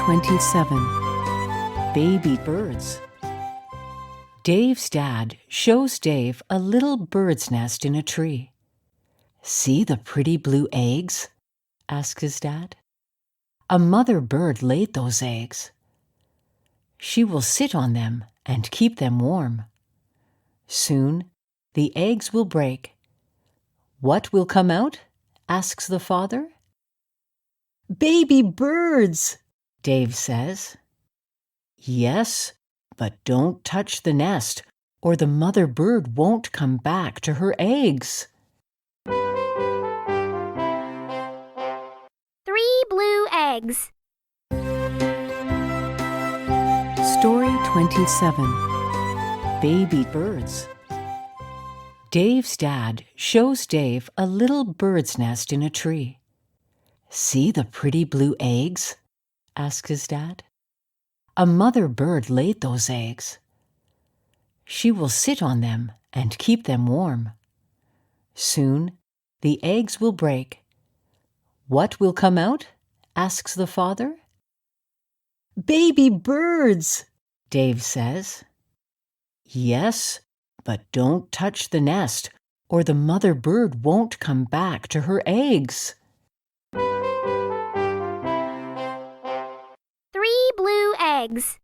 27. Baby Birds. Dave's dad shows Dave a little bird's nest in a tree. "See the pretty blue eggs?" asks his dad. "A mother bird laid those eggs. She will sit on them and keep them warm. Soon the eggs will break. What will come out?" asks the father. "Baby birds," Dave says. "Yes, but don't touch the nest, or the mother bird won't come back to her eggs." 3 blue eggs. Story 27. Baby Birds. Dave's dad shows Dave a little bird's nest in a tree. "See the pretty blue eggs?" asks his dad. "A mother bird laid those eggs. She will sit on them and keep them warm. Soon the eggs will break. What will come out?" asks the father. "Baby birds," Dave says. "Yes, but don't touch the nest, or the mother bird won't come back to her eggs." 3 blue eggs.